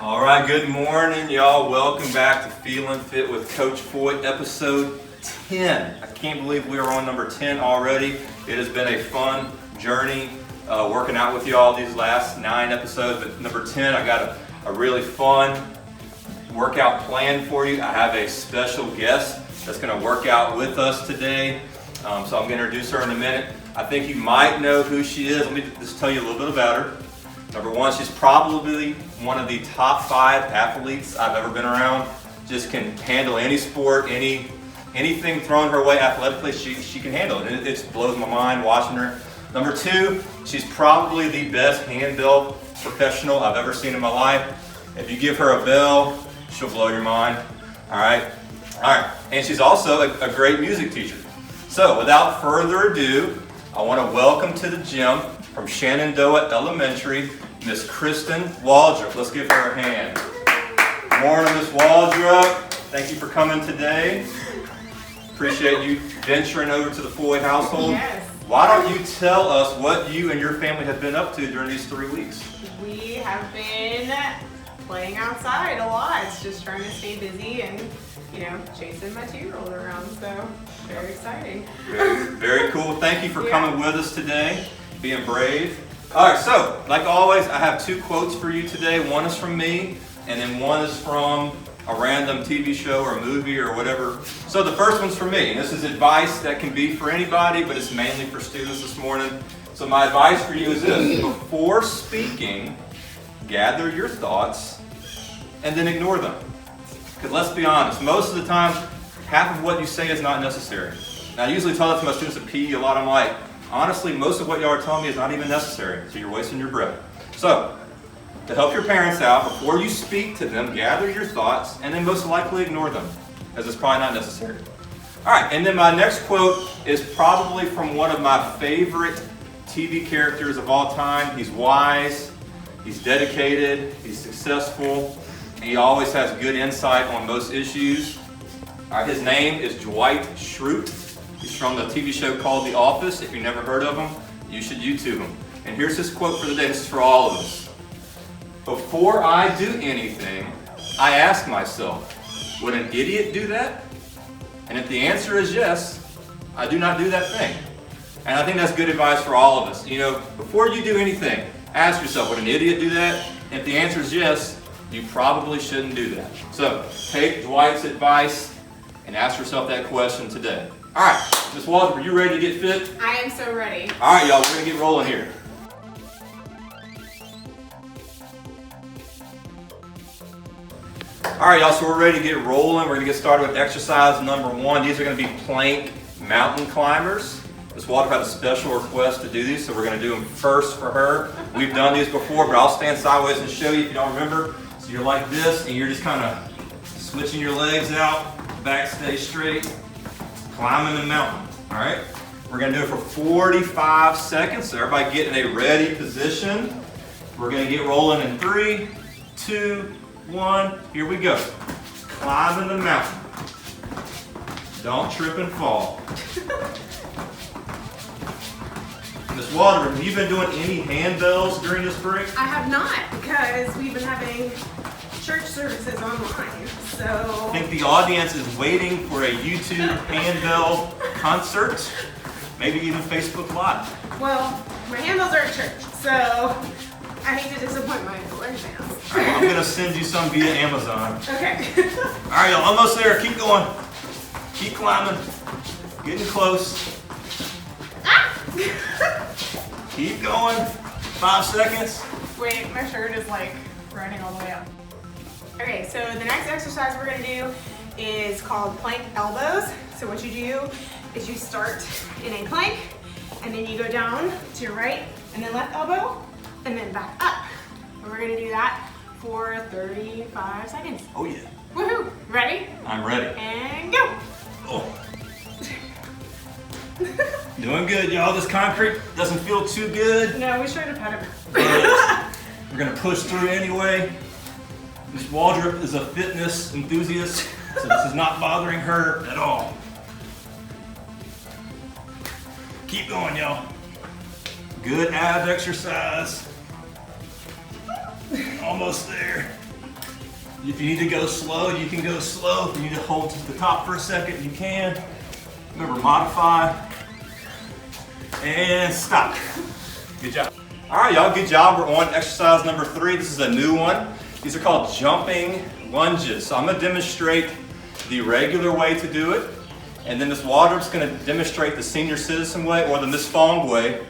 All right, good morning, y'all. Welcome back to Feeling Fit with Coach Foy, episode 10. I can't believe we are on number 10 already. It has been a fun journey working out with y'all these last 9 episodes. But number 10, I got a really fun workout plan for you. I have a special guest that's going to work out with us today. So I'm going to introduce her in a minute. I think you might know who she is. Let me just tell you a little bit about her. Number one, she's probably one of the top 5 athletes I've ever been around. Just can handle any sport, anything thrown her way athletically, she can handle it. It blows my mind watching her. Number 2, she's probably the best handbell professional I've ever seen in my life. If you give her a bell, she'll blow your mind. All right. And she's also a great music teacher. So without further ado, I want to welcome to the gym from Shenandoah Elementary, Miss Kristen Waldrop. Let's give her a hand. Morning, Miss Waldrop. Thank you for coming today. Appreciate you venturing over to the Foy household. Yes. Why don't you tell us what you and your family have been up to during these 3 weeks? We have been playing outside a lot, just trying to stay busy and, chasing my 2-year-old around, so very exciting. Very cool. Thank you for coming with us today, being brave. All right, so like always, I have 2 quotes for you today. One is from me, and then one is from a random TV show or movie or whatever. So the first one's for me. This is advice that can be for anybody, but it's mainly for students this morning. So my advice for you is this: before speaking, gather your thoughts and then ignore them. Because let's be honest, most of the time, half of what you say is not necessary. Now, I usually tell that to my students at PE a lot. I'm like, honestly, most of what y'all are telling me is not even necessary, so you're wasting your breath. So, to help your parents out, before you speak to them, gather your thoughts, and then most likely ignore them, because it's probably not necessary. All right, and then my next quote is probably from one of my favorite TV characters of all time. He's wise, he's dedicated, he's successful, and he always has good insight on most issues. All right, his name is Dwight Schrute. He's from the TV show called The Office. If you've never heard of him, you should YouTube him. And here's his quote for the day. This is for all of us. Before I do anything, I ask myself, would an idiot do that? And if the answer is yes, I do not do that thing. And I think that's good advice for all of us. Before you do anything, ask yourself, would an idiot do that? And if the answer is yes, you probably shouldn't do that. So take Dwight's advice and ask yourself that question today. All right, Ms. Waldrop, are you ready to get fit? I am so ready. All right, y'all, we're going to get rolling here. All right, y'all, so we're ready to get rolling. We're going to get started with exercise number 1. These are going to be plank mountain climbers. Ms. Waldrop had a special request to do these, so we're going to do them first for her. We've done these before, but I'll stand sideways and show you if you don't remember. So you're like this, and you're just kind of switching your legs out, back stay straight, climbing the mountain. All right, we're going to do it for 45 seconds. So everybody get in a ready position. We're going to get rolling in 3, 2, 1. Here we go. Climbing the mountain. Don't trip and fall. Ms. Waldrop, have you been doing any handbells during this break? I have not, because we've been having church services online, so... I think the audience is waiting for a YouTube handbell concert, maybe even Facebook Live. Well, my handbells are at church, so I hate to disappoint my fans. All right, I'm going to send you some via Amazon. Okay. All right, y'all, almost there. Keep going. Keep climbing. Getting close. Keep going. 5 seconds. Wait, my shirt is running all the way up. Okay, so the next exercise we're gonna do is called plank elbows. So what you do is you start in a plank, and then you go down to your right, and then left elbow, and then back up. And we're gonna do that for 35 seconds. Oh yeah. Woohoo! Ready? I'm ready. And go! Oh. Doing good, y'all. This concrete doesn't feel too good. No, we should have had it. But we're gonna push through anyway. Ms. Waldrop is a fitness enthusiast, so this is not bothering her at all. Keep going, y'all. Good ab exercise. Almost there. If you need to go slow, you can go slow. If you need to hold to the top for a second, you can. Remember, modify. And stop. Good job. All right, y'all, good job. We're on exercise number 3. This is a new one. These are called jumping lunges. So I'm gonna demonstrate the regular way to do it. And then Ms. Waldrop's gonna demonstrate the senior citizen way or the Ms. Fong way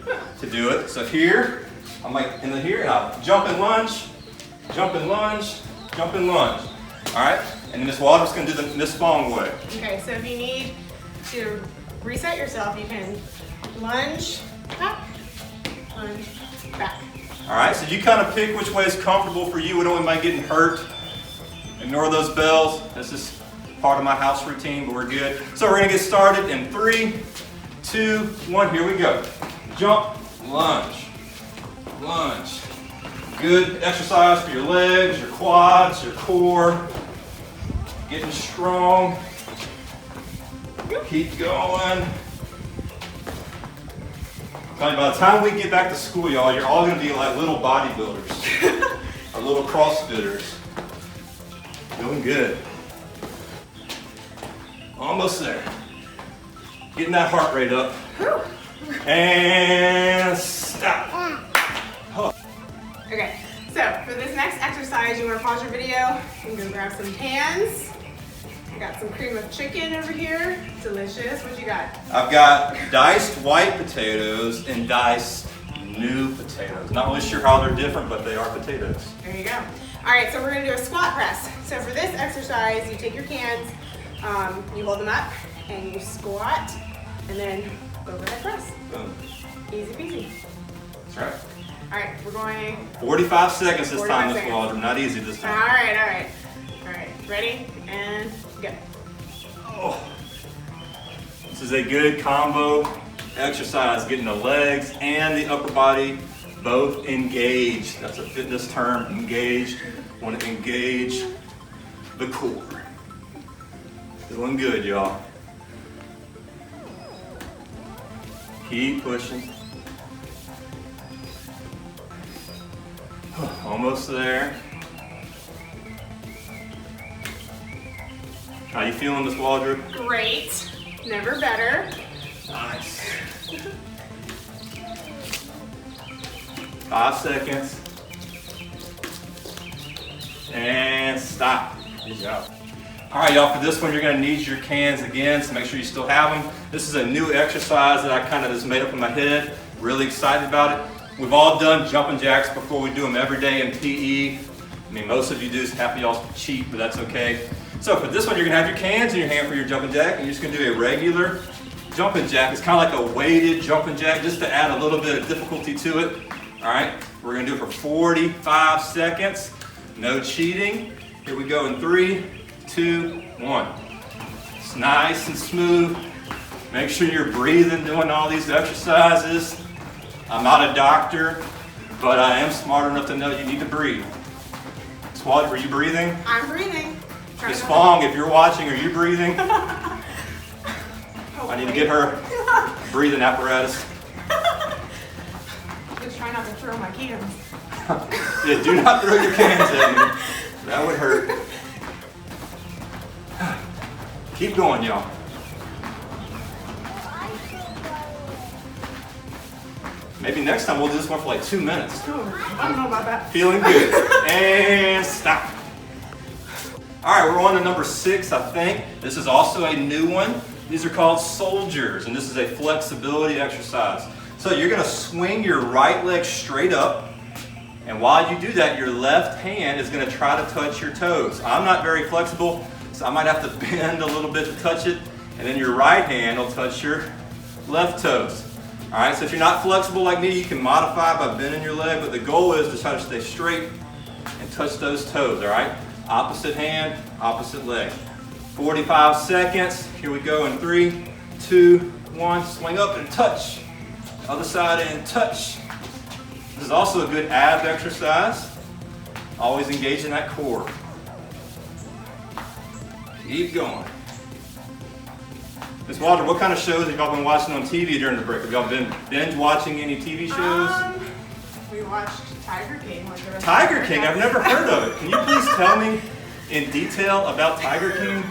to do it. So here, I'm like in here, and I'll jump and lunge, jump and lunge, jump and lunge. All right, and then Ms. Waldrop's gonna do the Ms. Fong way. Okay, so if you need to reset yourself, you can lunge, back, lunge, back. All right, so you kind of pick which way is comfortable for you. We don't want anybody getting hurt. Ignore those bells. This is part of my house routine, but we're good. So we're gonna get started in 3, 2, 1, here we go. Jump, lunge, lunge. Good exercise for your legs, your quads, your core. Getting strong. Keep going. By the time we get back to school, y'all, you're all gonna be like little bodybuilders or little CrossFitters. Doing good. Almost there. Getting that heart rate up. And stop. Oh. Okay, so for this next exercise, you want to pause your video and go grab some cans. I got some cream of chicken over here. Delicious. What you got? I've got diced white potatoes and diced new potatoes. Not really sure how they're different, but they are potatoes. There you go. All right, so we're gonna do a squat press. So for this exercise, you take your cans, you hold them up, and you squat, and then overhead press. Boom. Easy peasy. That's right. All right, we're going 45 seconds this 45 time, Ms. seconds. Waldrop. Not easy this All time. right, all right. All right, ready, and go. Oh. This is a good combo exercise, getting the legs and the upper body both engaged. That's a fitness term, engaged. Want to engage the core. Doing good, y'all. Keep pushing. Almost there. How you feeling, Ms. Waldrop? Great. Never better. Nice. 5 seconds. And stop. Good job. All right, y'all, for this one, you're gonna need your cans again, so make sure you still have them. This is a new exercise that I kind of just made up in my head. Really excited about it. We've all done jumping jacks before. We do them every day in PE. I mean, most of you do, so half of y'all cheat, but that's okay. So for this one, you're gonna have your cans in your hand for your jumping jack, and you're just gonna do a regular jumping jack. It's kind of like a weighted jumping jack, just to add a little bit of difficulty to it. All right, we're gonna do it for 45 seconds. No cheating. Here we go in 3, 2, 1. It's nice and smooth. Make sure you're breathing doing all these exercises. I'm not a doctor, but I am smart enough to know you need to breathe. Swat, are you breathing? I'm breathing. Ms. Fong, if you're watching, are you breathing? I need to get her breathing apparatus. Just try not to throw my cans. Yeah, do not throw your cans at me. That would hurt. Keep going, y'all. Maybe next time we'll do this one for like 2 minutes. I don't know about that. Feeling good. And stop. All right, we're on to number 6, I think. This is also a new one. These are called soldiers, and this is a flexibility exercise. So you're gonna swing your right leg straight up, and while you do that, your left hand is gonna try to touch your toes. I'm not very flexible, so I might have to bend a little bit to touch it, and then your right hand will touch your left toes. All right, so if you're not flexible like me, you can modify by bending your leg, but the goal is to try to stay straight and touch those toes, all right? Opposite hand, opposite leg. 45 seconds, here we go in 3, 2, 1, swing up and touch. Other side and touch. This is also a good ab exercise. Always engaging that core. Keep going. Ms. Waldrop, what kind of shows have y'all been watching on TV during the break? Have y'all been binge watching any TV shows? We watched Tiger King. Like the rest Tiger of King? our I've never heard of it. Can you please tell me in detail about Tiger King?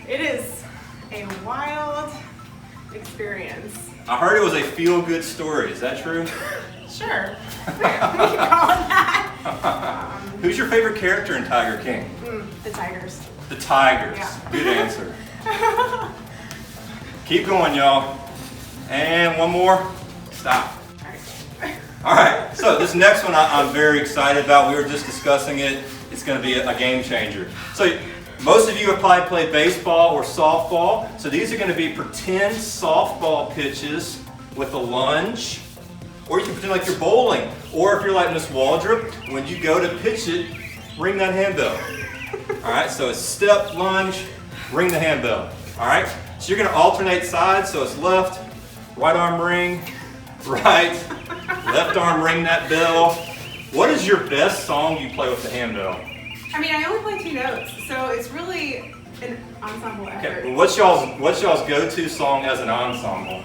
It is a wild experience. I heard it was a feel-good story. Is that true? Sure. We can call it that. Who's your favorite character in Tiger King? The tigers. The Tigers. Yeah. Good answer. Keep going, y'all. And one more. Stop. All right, so this next one I'm very excited about. We were just discussing it. It's going to be a game changer. So most of you have probably played baseball or softball. So these are going to be pretend softball pitches with a lunge. Or you can pretend like you're bowling. Or if you're like Miss Waldrop, when you go to pitch it, ring that handbell. All right, so it's step, lunge, ring the handbell. All right, so you're going to alternate sides. So it's left, right arm ring, right, left arm ring that bell. What is your best song you play with the handbell? I mean, I only play 2 notes, so it's really an ensemble effort. Okay, well, what's y'all's go-to song as an ensemble?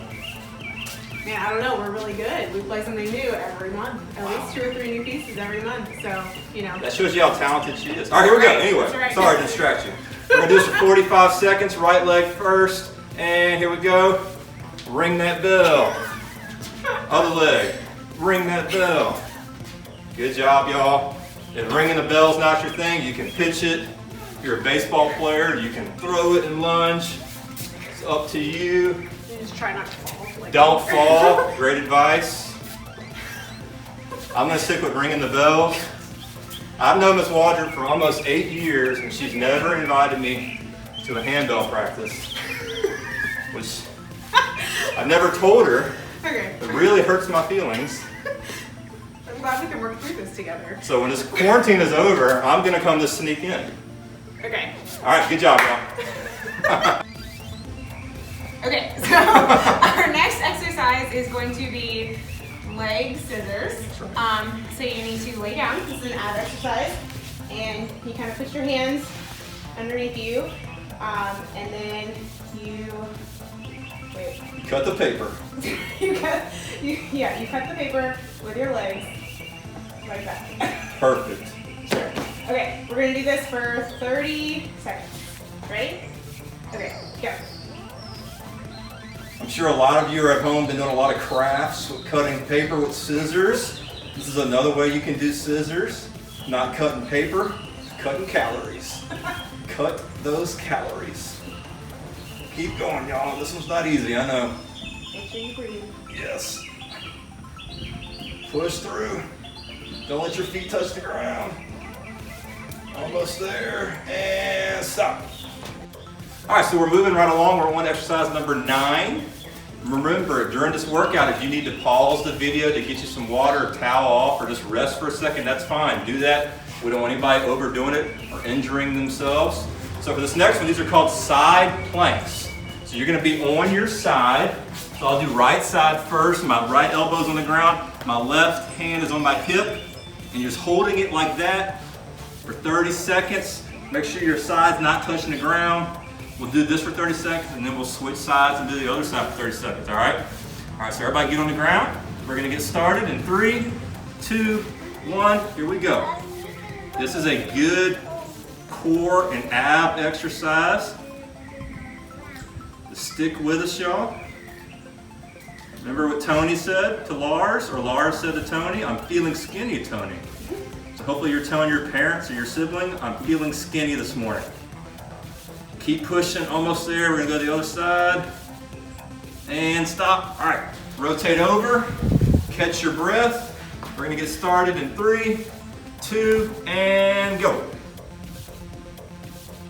Man, I don't know. We're really good. We play something new every month. At least 2 or 3 new pieces every month. So, you know. That shows you how talented she is. All right, here we go. Anyway, right. sorry to distract you. We're going to do this for 45 seconds. Right leg first. And here we go. Ring that bell. Other leg. Ring that bell. Good job, y'all. If ringing the bell's not your thing, you can pitch it. If you're a baseball player, you can throw it and lunge. It's up to you. You just try not to fall. Don't fall. Great advice. I'm going to stick with ringing the bell. I've known Miss Waldrop for almost 8 years, and she's never invited me to a handbell practice, which I've never told her. Okay. It really hurts my feelings. I'm glad we can work through this together. So when this quarantine is over, I'm going to come to sneak in. Okay. All right, good job, y'all. Okay, so our next exercise is going to be leg scissors. So you need to lay down. This is an ab exercise. And you kind of put your hands underneath you. And then you Cut the paper. you cut the paper with your legs like that. Perfect. Sure. Okay, we're going to do this for 30 seconds. Ready? Okay, go. I'm sure a lot of you are at home been doing a lot of crafts with cutting paper with scissors. This is another way you can do scissors. Not cutting paper, cutting calories. Cut those calories. Keep going, y'all. This one's not easy, I know. Make sure you breathe. Yes. Push through. Don't let your feet touch the ground. Almost there. And stop. All right, so we're moving right along. We're on exercise number 9. Remember, during this workout, if you need to pause the video to get you some water or towel off or just rest for a second, that's fine. Do that. We don't want anybody overdoing it or injuring themselves. So for this next one, these are called side planks. So you're going to be on your side. So I'll do right side first. My right elbow's on the ground. My left hand is on my hip. And you're just holding it like that for 30 seconds. Make sure your side's not touching the ground. We'll do this for 30 seconds, and then we'll switch sides and do the other side for 30 seconds, all right? All right, so everybody get on the ground. We're gonna get started in 3, 2, 1, here we go. This is a good core and ab exercise. Just stick with us, y'all. Remember what Tony said to Lars, or Lars said to Tony? I'm feeling skinny, Tony. So hopefully you're telling your parents or your sibling, I'm feeling skinny this morning. Keep pushing, almost there. We're gonna go to the other side. And stop. All right, rotate over, catch your breath. We're gonna get started in 3, 2, and go.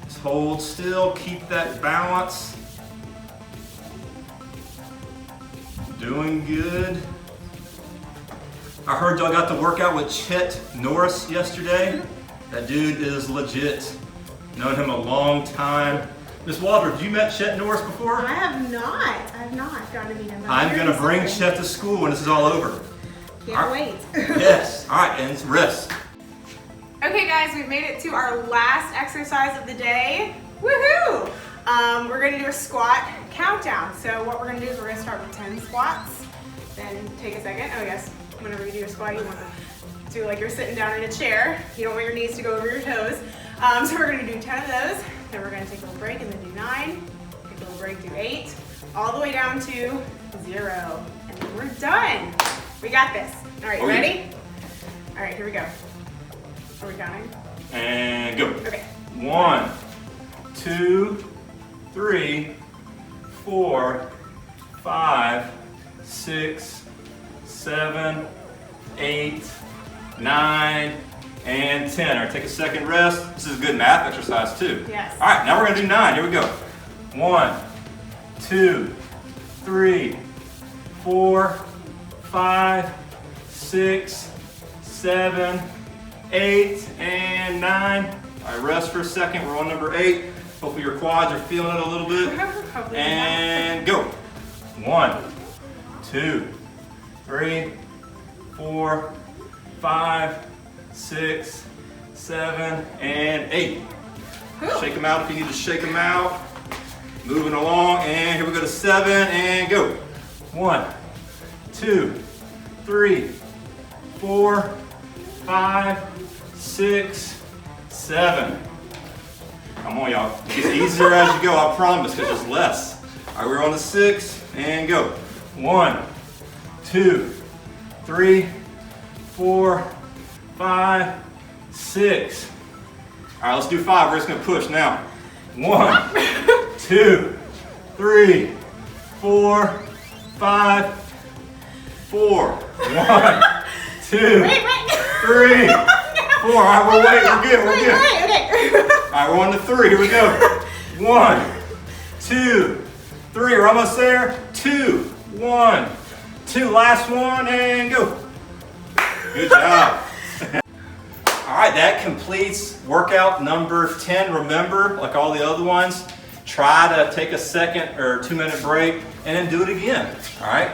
Just hold still, keep that balance. Doing good. I heard y'all got to work out with Chet Norris yesterday. That dude is legit. Known him a long time. Miss Waldrop, have you met Chet Norris before? I have not gotten to meet him. I'm going to bring Chet to school when this is all over. Can't wait. Yes. All right, and rest. Okay, guys, we've made it to our last exercise of the day. Woohoo! We're going to do a squat countdown. So what we're going to do is we're going to start with 10 squats. Then take a second. Oh, yes. Whenever you do a squat, you want to do like you're sitting down in a chair. You don't want your knees to go over your toes. So we're gonna do 10 of those, then we're gonna take a little break and then do 9, take a little break, do 8, all the way down to 0. And then we're done. We got this. All right, ready? All right, here we go. Are we counting? And go. Okay. 1, 2, 3, 4, 5, 6, 7, 8, 9, and 10. All right, take a second rest. This is a good math exercise too. Yes. All right, now we're gonna do 9. Here we go. 1, 2, 3, 4, 5, 6, 7, 8, and 9. All right, rest for a second. We're on number 8. Hopefully your quads are feeling it a little bit. And go. 1, 2, 3, 4, 5, 6, 7, and 8. Shake them out if you need to shake them out. Moving along, and here we go to 7, and go. 1, 2, 3, 4, 5, 6, 7. Come on, y'all. It gets easier as you go, I promise, because there's less. All right, we're on the 6, and go. 1, 2, 3, 4, 5, 6. All right, let's do 5. We're just gonna push now. 1, 2, 3, 4, 5, 4. 1, 2, 3, 4. All right, we're good. Okay. All right, we're on to 3. Here we go. 1, 2, 3. We're almost there. 2, 1, 2. Last one, and go. Good job. All right, that completes workout number 10. Remember, like all the other ones, try to take a 2 or 2-minute break and then do it again. All right.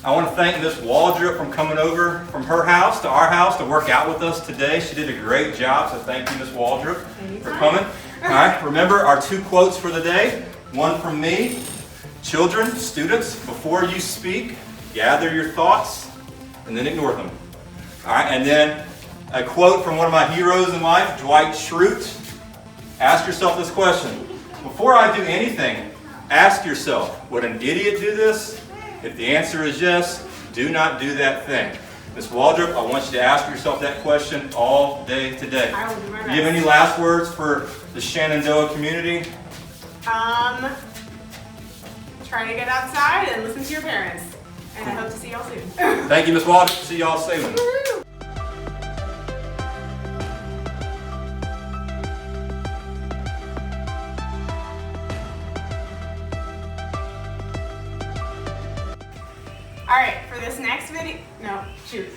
I want to thank Miss Waldrop for coming over from her house to our house to work out with us today. She did a great job, so thank you, Miss Waldrop, for coming. All right, remember our 2 quotes for the day. One from me. Children, students, before you speak, gather your thoughts and then ignore them. All right, and then a quote from one of my heroes in life, Dwight Schrute. Ask yourself this question. Before I do anything, ask yourself, would an idiot do this? If the answer is yes, do not do that thing. Ms. Waldrop, I want you to ask yourself that question all day today. I will do my best. Do you have any last words for the Shenandoah community? Try to get outside and listen to your parents. And I hope to see y'all soon. Thank you, Ms. Waldrop. See y'all soon. All right, for this next video, no, shoot.